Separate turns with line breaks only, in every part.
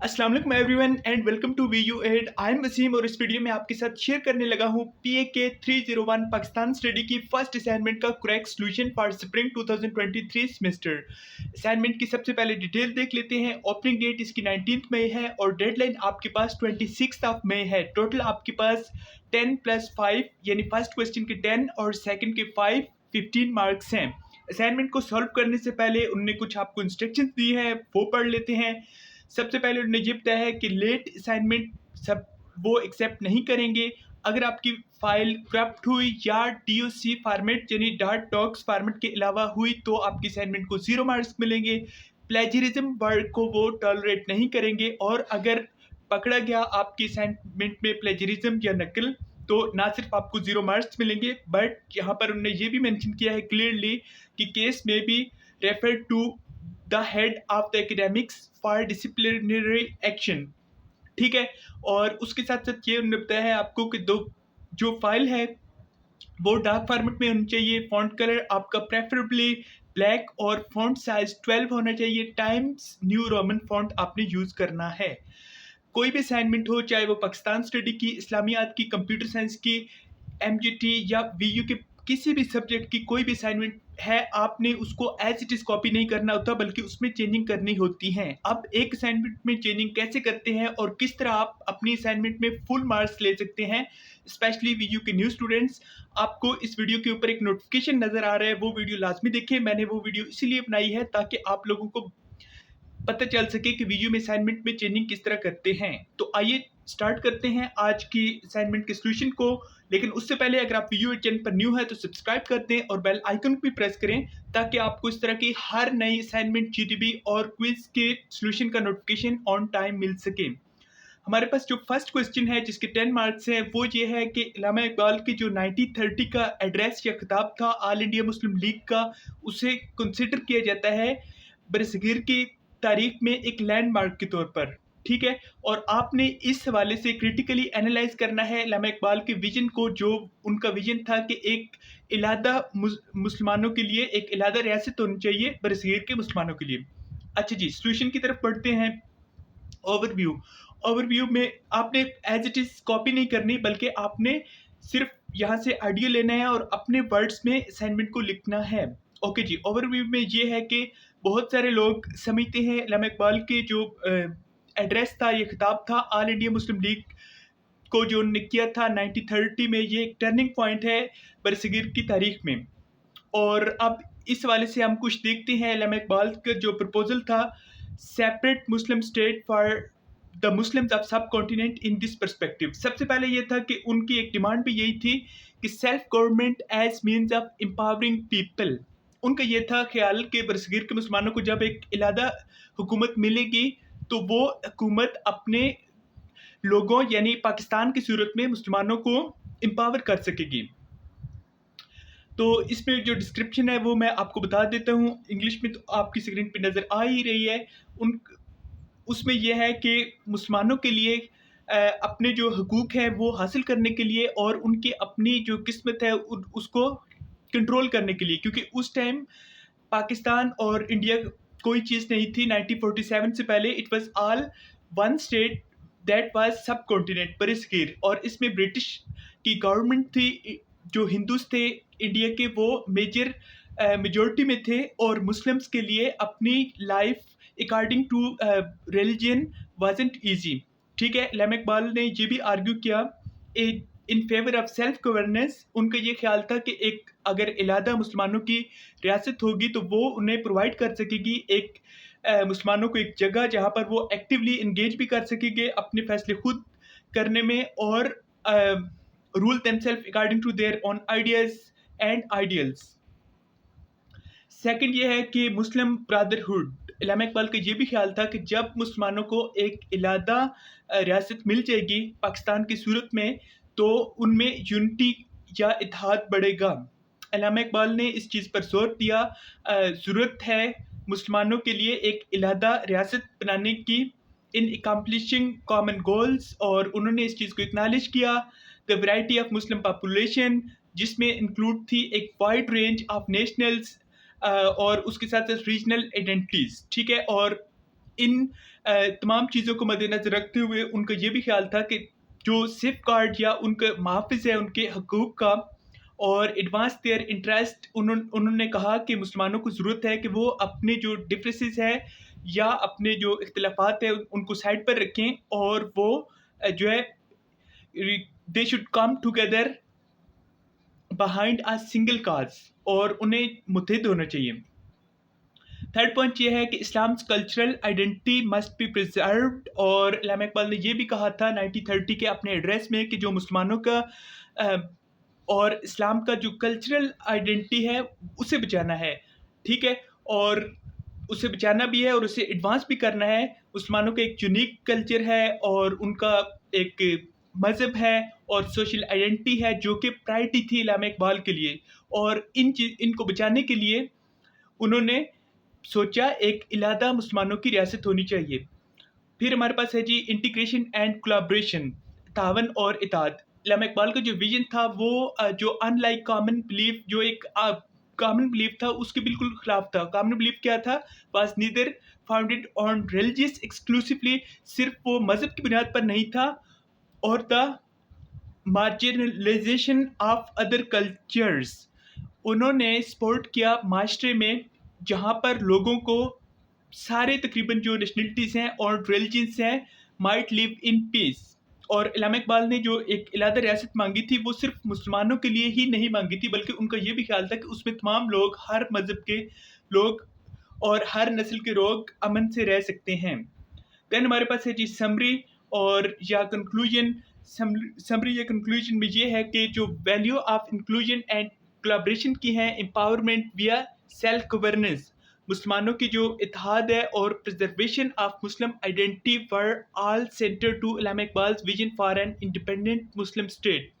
अस्सलाम वालेकुम everyone and welcome to VU एड। आई एम वसीम और इस वीडियो में आपके साथ शेयर करने लगा हूँ PAK 301 पाकिस्तान स्टडी की फर्स्ट असाइनमेंट का correct solution for spring 2023 semester. Assignment की सबसे पहले डिटेल देख लेते हैं। ओपनिंग डेट इसकी 19 मई है और डेडलाइन आपके पास 26 मई है। टोटल आपके पास 10 + 5 यानी फर्स्ट क्वेश्चन के 10 और सेकेंड के 5 15 मार्क्स हैं। असाइनमेंट को सॉल्व करने से पहले उन्होंने कुछ आपको इंस्ट्रक्शंस दी है, वो पढ़ लेते हैं। सबसे पहले उन्होंने ये बताया है कि लेट असाइनमेंट सब वो एक्सेप्ट नहीं करेंगे। अगर आपकी फाइल करप्ट हुई या DOC फॉर्मेट यानी डॉट डॉक्स फॉर्मेट के अलावा हुई तो आपकी असाइनमेंट को 0 मार्क्स मिलेंगे। प्लेजरिज्म वर्ड को वो टॉलरेट नहीं करेंगे और अगर पकड़ा गया आपकी असाइनमेंट में प्लेजरिज्म या नकल तो ना सिर्फ आपको 0 मार्क्स मिलेंगे बट यहाँ पर उन्होंने ये भी मेंशन किया है क्लियरली कि केस में भी refer to the head of the academics for disciplinary action. ठीक है, और उसके साथ साथ ये उन्होंने बताया है आपको कि दो जो फाइल है वो डार्क फॉर्मेट में होनी चाहिए। फॉन्ट कलर आपका प्रेफरेबली ब्लैक और फॉन्ट साइज 12 होना चाहिए। टाइम्स न्यू रोमन फॉन्ट आपने यूज़ करना है। कोई भी असाइनमेंट हो, चाहे वो पाकिस्तान स्टडी की, इस्लामियात की, कंप्यूटर साइंस की, MGT या VU के किसी भी सब्जेक्ट की कोई भी असाइनमेंट है, आपने उसको एज इट इज़ कॉपी नहीं करना होता बल्कि उसमें चेंजिंग करनी होती हैं। अब एक असाइनमेंट में चेंजिंग कैसे करते हैं और किस तरह आप अपनी असाइनमेंट में फुल मार्क्स ले सकते हैं, स्पेशली VU के न्यू स्टूडेंट्स, आपको इस वीडियो के ऊपर एक नोटिफिकेशन नज़र आ रहा है, वो वीडियो लाजमी देखें। मैंने वो वीडियो इसीलिए बनाई है ताकि आप लोगों को पता चल सके कि वीडियो में असाइनमेंट में चेंजिंग किस तरह करते हैं। तो आइए स्टार्ट करते हैं आज की असाइनमेंट के सॉल्यूशन को। लेकिन उससे पहले अगर आप वीडियो चैनल पर न्यू है तो सब्सक्राइब कर दें और बेल आइकन को भी प्रेस करें ताकि आपको इस तरह की हर नई असाइनमेंट, GTB और क्विज के सॉल्यूशन का नोटिफिकेशन ऑन टाइम मिल सके। हमारे पास जो फर्स्ट क्वेश्चन है जिसके 10 मार्क्स हैं वो ये है कि इल्लामा इकबाल की जो 1930 का एड्रेस या खिताब था ऑल इंडिया मुस्लिम लीग का, उसे कंसिडर किया जाता है बरसगीर की तारीख में एक लैंडमार्क के तौर पर। ठीक है, और आपने इस हवाले से क्रिटिकली एनालाइज करना है इल्लामा इकबाल के विजन को, जो उनका विजन था कि एक इलादा मुसलमानों के लिए एक इलादा रियासत होनी चाहिए बरसगीर के मुसलमानों के लिए। अच्छा जी, सॉल्यूशन की तरफ बढ़ते हैं। ओवरव्यू ओवरव्यू में आपने एज इट इज़ कॉपी नहीं करनी बल्कि आपने सिर्फ यहाँ से आइडिया लेना है और अपने वर्ड्स में असाइनमेंट को लिखना है। ओके जी, ओवरव्यू में ये है कि बहुत सारे लोग समझते हैं इल्लामा इकबाल के जो एड्रेस था, ये खिताब था ऑल इंडिया मुस्लिम लीग को जो उन्होंने किया था 1930 में, ये एक टर्निंग पॉइंट है बरसगीर की तारीख में। और अब इस वाले से हम कुछ देखते हैं इल्लामा इकबाल का जो प्रपोजल था, separate Muslim state for the Muslims of सब कॉन्टिनेंट इन दिस पर्सपेक्टिव। सबसे पहले ये था कि उनकी एक डिमांड भी यही थी कि self government as means of empowering people. उनका ये था ख्याल कि बरसगीर के मुसलमानों को जब एक इलादा हुकूमत मिलेगी तो वो हुकूमत अपने लोगों यानी पाकिस्तान की सूरत में मुसलमानों को एम्पावर कर सकेगी। तो इसमें जो डिस्क्रिप्शन है वो मैं आपको बता देता हूँ। इंग्लिश में तो आपकी स्क्रीन पे नज़र आ ही रही है। उसमें यह है कि मुसलमानों के लिए अपने जो हकूक़ हैं वो हासिल करने के लिए और उनकी अपनी जो किस्मत है उसको कंट्रोल करने के लिए, क्योंकि उस टाइम पाकिस्तान और इंडिया कोई चीज़ नहीं थी। 1947 से पहले it was all one state that was सब कॉन्टिनेंट बरसगीर, और इसमें ब्रिटिश की गवर्नमेंट थी। जो हिंदूज थे इंडिया के वो मेजर मेजॉरिटी में थे और मुस्लिम्स के लिए अपनी life according to religion wasn't easy. ठीक है, इल्लामा इकबाल ने ये भी आर्ग्यू किया in favour of self governance. उनका ये ख्याल था कि एक अगर इलादा मुसलमानों की रियासत होगी तो वो उन्हें प्रोवाइड कर सकेगी एक मुसलमानों को एक जगह जहाँ पर वो एक्टिवली इंगेज भी कर सकेंगे अपने फैसले खुद करने में और rule themselves according to their own ideas and ideals. Second ये है कि मुस्लिम ब्रदरहुड। इल्लामा इकबाल का ये भी ख्याल था कि जब मुसलमानों को एक इलादा रियासत मिल जाएगी पाकिस्तान की सूरत में तो उनमें यूनिटी या इत्तेहाद बढ़ेगा। इल्लामा इकबाल ने इस चीज़ पर जोर दिया, ज़रूरत है मुसलमानों के लिए एक इलादा रियासत बनाने की इन अकम्पलिशिंग कॉमन गोल्स, और उन्होंने इस चीज़ को एक्नॉलेज किया the variety of Muslim population, जिसमें इंक्लूड थी एक वाइड रेंज ऑफ नेशनल्स और उसके साथ साथ रीजनल आइडेंटिटीज़। ठीक है, और इन तमाम चीज़ों को मद्देनज़र रखते हुए उनका ये भी ख़्याल था कि जो सेफ़गार्ड या उनका मुहाफ़िज़ है उनके हकूक़ का और एडवांस देयर इंटरेस्ट, उन्होंने कहा कि मुसलमानों को ज़रूरत है कि वो अपने जो डिफरेंसेस है या अपने जो इख्तिलाफ़ात है उनको साइड पर रखें और वो जो है they should come together behind a single cause और उन्हें मुत्तहिद होना चाहिए। थर्ड पॉइंट ये है कि Islam's cultural identity must be preserved और इमाम इकबाल ने ये भी कहा था 1930 के अपने एड्रेस में कि जो मुसलमानों का अ, और इस्लाम का जो कल्चरल आइडेंटिटी है उसे बचाना है, ठीक है? और उसे बचाना भी है और उसे एडवांस भी करना है। मुसलमानों का एक यूनिक कल्चर है और उनका एक मज़हब है और सोशल आइडेंटिटी है जो कि प्रायोरिटी थी इमाम इकबाल के लिए और इनको बचाने के लिए उन्होंने सोचा एक इलादा मुसलमानों की रियासत होनी चाहिए। फिर हमारे पास है जी इंटीग्रेशन एंड कोलैबोरेशन, तावन और इताद। इल्हाम इकबाल का जो विज़न था वो जो अनलाइक कॉमन बिलीफ जो एक कॉमन बिलीफ था उसके बिल्कुल खिलाफ था। कॉमन बिलीफ क्या था? Was neither founded on religious exclusively, सिर्फ़ वो मज़हब की बुनियाद पर नहीं था और द मार्जिनलाइज़ेशन ऑफ अदर कल्चर्स। उन्होंने सपोर्ट किया माशरे में जहाँ पर लोगों को सारे तकरीबन जो नेशनलिटीज़ हैं और रिलीजन्स हैं माइट लिव इन पीस। और इल्हाम इकबाल ने जो एक इलादा रियासत मांगी थी वो सिर्फ मुसलमानों के लिए ही नहीं मांगी थी बल्कि उनका ये भी ख्याल था कि उसमें तमाम लोग, हर मज़हब के लोग और हर नस्ल के लोग अमन से रह सकते हैं। देन हमारे पास है जी समरी और या कंक्लूजन। समरी या कंक्लूजन में ये है कि जो value of inclusion and collaboration की है एम्पावरमेंट विया सेल्फ गवर्नेंस, मुसलमानों की जो इत्तेहाद है और preservation of Muslim identity were all centre to इल्हाम Iqbal's vision for an independent Muslim state.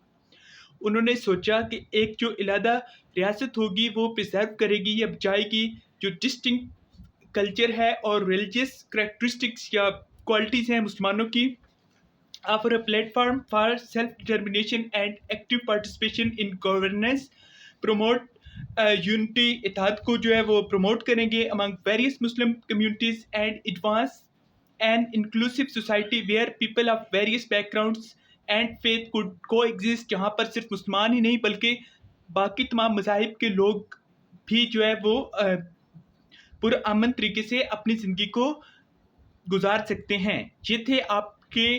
उन्होंने सोचा कि एक जो इलादा रियासत होगी वो प्रिजर्व करेगी या बचाएगी जो डिस्टिंक्ट कल्चर है और रिलीजियस करैक्टरिस्टिक्स या क्वालिटीज़ हैं मुसलमानों की, offer a platform for self determination and active participation in governance, promote unity, इत्तेहाद को जो है वो प्रमोट करेंगे among various Muslim communities and advance an inclusive society where people of various backgrounds and faith could coexist, जहाँ पर सिर्फ मुसलमान ही नहीं बल्कि बाकी तमाम मज़ाहिब के लोग भी जो है वो पुरअमन तरीके से अपनी ज़िंदगी को गुजार सकते हैं। ये थे आपके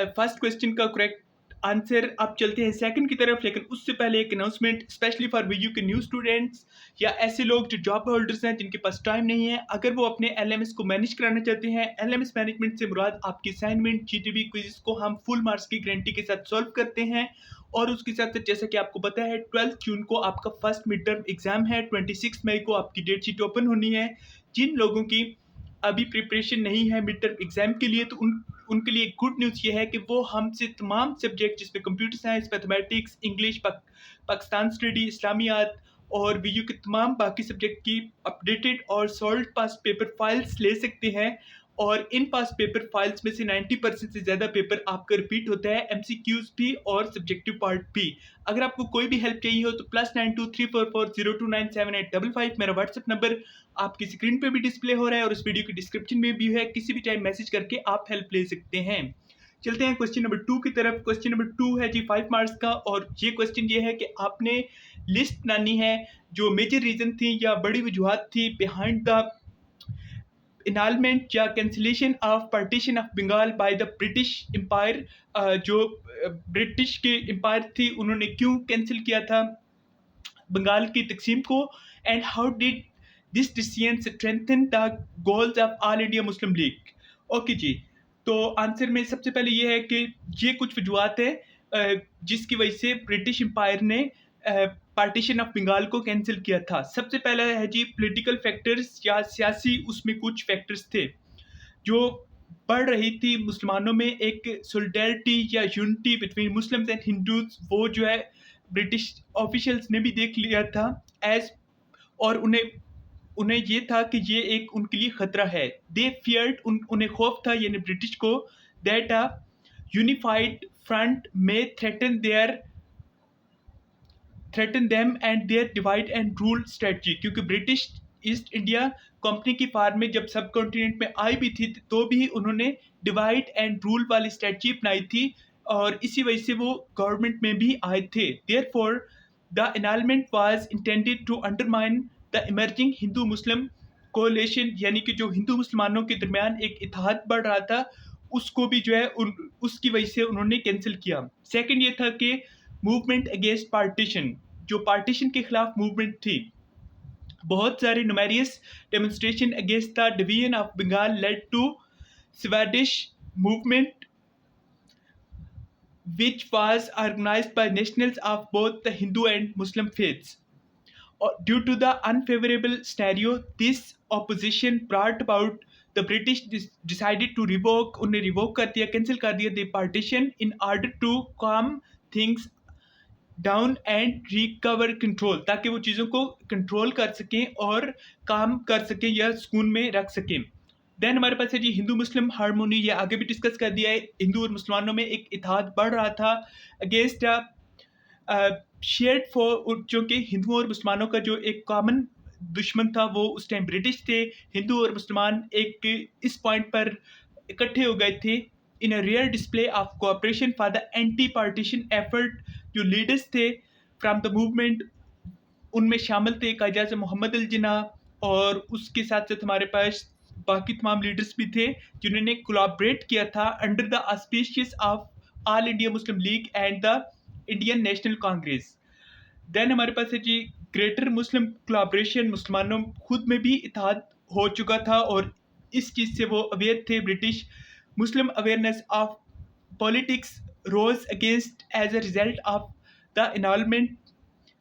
फर्स्ट क्वेश्चन का करेक्ट आंसर। अब चलते हैं सेकंड की तरफ, लेकिन उससे पहले एक अनाउंसमेंट स्पेशली फॉर वीयू के न्यू स्टूडेंट्स या ऐसे लोग जो जॉब होल्डर्स हैं जिनके पास टाइम नहीं है, अगर वो अपने एलएमएस को मैनेज कराना चाहते हैं। एलएमएस मैनेजमेंट से मुराद आपकी असाइनमेंट, जीटीबी क्विज़ को हम फुल मार्क्स की गारंटी के साथ सॉल्व करते हैं और उसके साथ साथ जैसा कि आपको पता है 12 जून को आपका फर्स्ट मिड टर्म एग्जाम है, 26 मई को आपकी डेट शीट ओपन होनी है। जिन लोगों की अभी प्रिपरेशन नहीं है मिड टर्म एग्जाम के लिए तो उनके लिए गुड न्यूज़ ये है कि वो हमसे तमाम सब्जेक्ट जिसमें computer science, mathematics, English, Pakistan study, इस्लामियात और वीयू के तमाम बाकी सब्जेक्ट की अपडेटेड और सॉल्व पास पेपर फाइल्स ले सकते हैं और इन पास पेपर फाइल्स में से 90% से ज़्यादा पेपर आपका रिपीट होता है, एमसीक्यूज भी और सब्जेक्टिव पार्ट भी। अगर आपको कोई भी हेल्प चाहिए हो तो +923440297855 मेरा व्हाट्सएप नंबर आपकी स्क्रीन पे भी डिस्प्ले हो रहा है और इस वीडियो की डिस्क्रिप्शन में भी है, किसी भी टाइम मैसेज करके आप हेल्प ले सकते हैं। चलते हैं क्वेश्चन नंबर 2 की तरफ। क्वेश्चन नंबर 2 है जी 5 मार्क्स का और ये क्वेश्चन ये है कि आपने लिस्ट बनानी है जो मेजर रीज़न थी या बड़ी वजूहत थी बिहाइंड द इनालमेंट या cancellation of partition of Bengal by the British empire. जो ब्रिटिश के एम्पायर थी उन्होंने क्यों कैंसिल किया था बंगाल की तकसीम को and how did this decision strengthen the goals of all India Muslim League. Okay जी, तो आंसर में सबसे पहले ये है कि ये कुछ वजूहत है जिसकी वजह से ब्रिटिश एम्पायर ने पार्टीशन ऑफ बंगाल को कैंसिल किया था। सबसे पहला है जी पॉलिटिकल फैक्टर्स या सियासी उसमें कुछ फैक्टर्स थे जो बढ़ रही थी मुसलमानों में एक सोलिडेरिटी या unity between Muslims and Hindus, वो जो है ब्रिटिश ऑफिशियल्स ने भी देख लिया था एज और उन्हें उन्हें ये था कि ये एक उनके लिए खतरा है। दे फियर्ड, उन्हें खौफ था यानी ब्रिटिश को, दैट अ यूनिफाइड फ्रंट में threaten them and their divide and rule strategy, क्योंकि ब्रिटिश ईस्ट इंडिया कंपनी की फार्म में जब सब कॉन्टिनेंट में आई भी थी तो भी उन्होंने डिवाइड एंड रूल वाली स्ट्रेटजी अपनाई थी और इसी वजह से वो गवर्नमेंट में भी आए थे। Therefore the annulment was intended to undermine the emerging Hindu Muslim कोalition, यानी कि जो हिंदू मुसलमानों के दरमियान एक इत्तेहाद बढ़ रहा था उसको भी जो है उसकी वजह से उन्होंने कैंसिल किया। सेकंड ये था कि मूवमेंट अगेंस्ट पार्टीशन, जो पार्टीशन के खिलाफ मूवमेंट थी, बहुत सारे numerous demonstration against the division of Bengal led to Swadeshi movement which was organized by nationals of both the Hindu and Muslim faiths. Due to the unfavorable scenario, this opposition brought about the British decided to revoke, उन्हें revoke कर दिया, cancel कर दिया the partition in order to calm things down and recover control, ताकि वो चीज़ों को control कर सकें और काम कर सकें या सुकून में रख सकें। देन हमारे पास है जी हिंदू मुस्लिम हारमोनी, ये आगे भी डिस्कस कर दिया है। हिंदू और मुसलमानों में एक इत्तेहाद बढ़ रहा था अगेंस्ट शेयर्ड फॉर, चूँकि हिंदुओं और मुसलमानों का जो एक कॉमन दुश्मन था वो उस टाइम ब्रिटिश थे। हिंदू और मुसलमान एक इस पॉइंट पर इकट्ठे हो गए थे in a rare display of cooperation for the anti partition effort. जो लीडर्स थे फ्रॉम द मूवमेंट उनमें शामिल थे कायद आज़म मोहम्मद अल जिन्नाह और उसके साथ साथ हमारे पास बाकी तमाम लीडर्स भी थे जिन्होंने कोलैबोरेट किया था under the auspicious of all India Muslim League and the Indian National Congress. Then हमारे पास है जी ग्रेटर मुस्लिम कोलैबोरेशन, मुसलमानों खुद में भी इत्तेहाद हो चुका था और इस चीज़ से वो अवेयर थे। British Muslim awareness of politics rose against as a result of the annulment,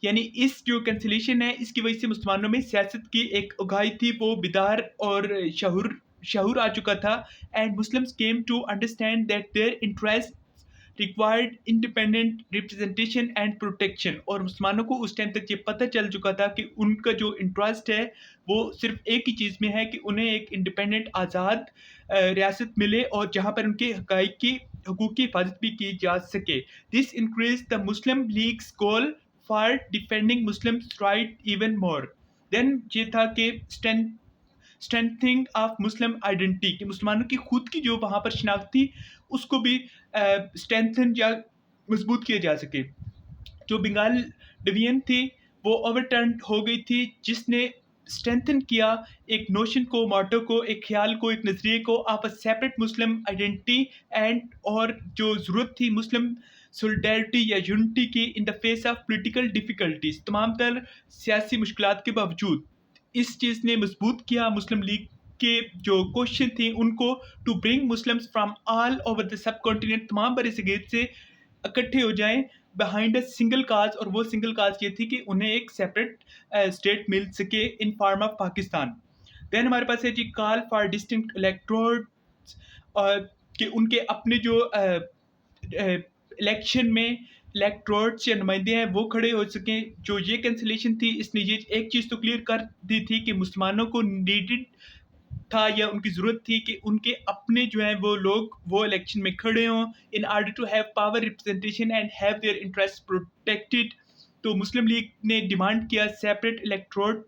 यानी इस जो कैंसिलेशन है इसकी वजह से मुसलमानों में सियासत की एक उगाही थी, वो बिदार और शहूर आ चुका था। And Muslims came to understand that their interest required independent representation and protection, और मुसलमानों को उस टाइम तक ये पता चल चुका था कि उनका जो इंटरेस्ट है वो सिर्फ एक ही चीज़ में है कि उन्हें एक इंडिपेंडेंट आज़ाद रियासत मिले और जहाँ पर उनके हकूक़ की हिफाजत भी की जा सके। This increase the Muslim League's goal for defending Muslim right even more. Then ये था कि स्ट्रेंथनिंग ऑफ मुस्लिम आइडेंटिटी, कि मुसलमानों की खुद की जो वहाँ पर शनाख्त थी उसको भी स्ट्रेंथन या मजबूत किया जा सके। जो बंगाल डिवीजन थी वो ओवरटर्न हो गई थी, जिसने स्ट्रेंथन किया एक नोशन को, मोटो को, एक ख्याल को, एक नज़रिए को of a separate Muslim identity and, और जो ज़रूरत थी मुस्लिम सोलिडेरिटी या यूनिटी की in the face of political difficulties, तमाम तर सियासी मुश्किलात के बावजूद इस चीज़ ने मजबूत किया मुस्लिम लीग के जो क्वेश्चन थी उनको, to bring Muslims from all over the सब कॉन्टिनेंट, तमाम बरसगीर से इकट्ठे हो जाएं बिहाइंड अ सिंगल काज, और वो सिंगल काज ये थी कि उन्हें एक सेपरेट स्टेट मिल सके in form of Pakistan. Then हमारे पास है जी कॉल फॉर डिस्टिंक्ट इलेक्ट्रोड, कि उनके अपने जो इलेक्शन में इलेक्ट्रोड्स या नुमाइंदे हैं वो खड़े हो सकें। जो ये कैंसिलेशन थी इसने ये एक चीज़ तो क्लियर कर दी थी कि मुसलमानों को नीडेड था या उनकी ज़रूरत थी कि उनके अपने जो हैं वो लोग वो इलेक्शन में खड़े हों in order to have power representation and have their interest protected. तो मुस्लिम लीग ने डिमांड किया सेपरेट इलेक्ट्रोड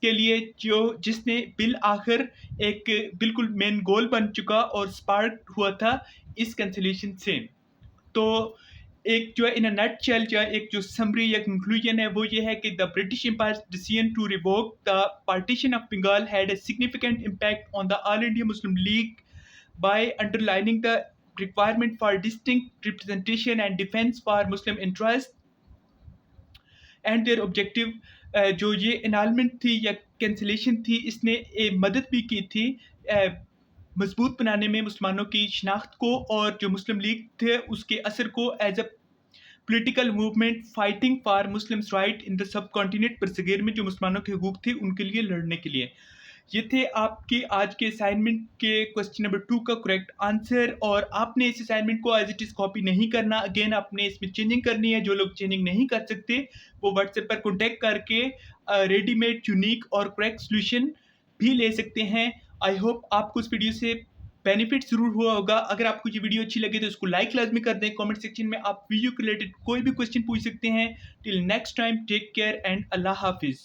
के लिए, जो जिसने बिल आखिर एक बिल्कुल मेन गोल बन चुका और स्पार्क हुआ था इस कैंसिलेशन से। तो एक जो है इन अ नटशेल या एक जो समरी या कंक्लूजन है वो ये है कि the British empire decision to revoke the partition of Bengal had a significant impact on the All India Muslim League by underlining the requirement for distinct representation and defence for Muslim interest and their objective. जो ये एनालमेंट थी या cancellation थी इसने मदद भी की थी मजबूत बनाने में मुसलमानों की शनाख्त को और जो मुस्लिम लीग थे उसके असर को as a political movement fighting for Muslims right in the सब कॉन्टिनेंट बरसगीर में जो मुसलमानों के हकूक़ थे उनके लिए लड़ने के लिए। ये थे आपके आज के असाइनमेंट के क्वेश्चन नंबर 2 का करेक्ट आंसर, और आपने इस असाइनमेंट को एज इट इज़ कॉपी नहीं करना, अगेन आपने इसमें चेंजिंग करनी है। जो लोग चेंजिंग नहीं कर सकते वो व्हाट्सएप पर कॉन्टेक्ट करके रेडीमेड यूनिक और करेक्ट सोल्यूशन भी ले सकते हैं। आई होप आपको इस वीडियो से बेनिफिट ज़रूर हुआ होगा। अगर आपको ये वीडियो अच्छी लगे तो इसको लाइक लाजमी कर दें। कमेंट सेक्शन में आप वीडियो के रिलेटेड कोई भी क्वेश्चन पूछ सकते हैं। Till next time, take care and अल्लाह हाफिज़।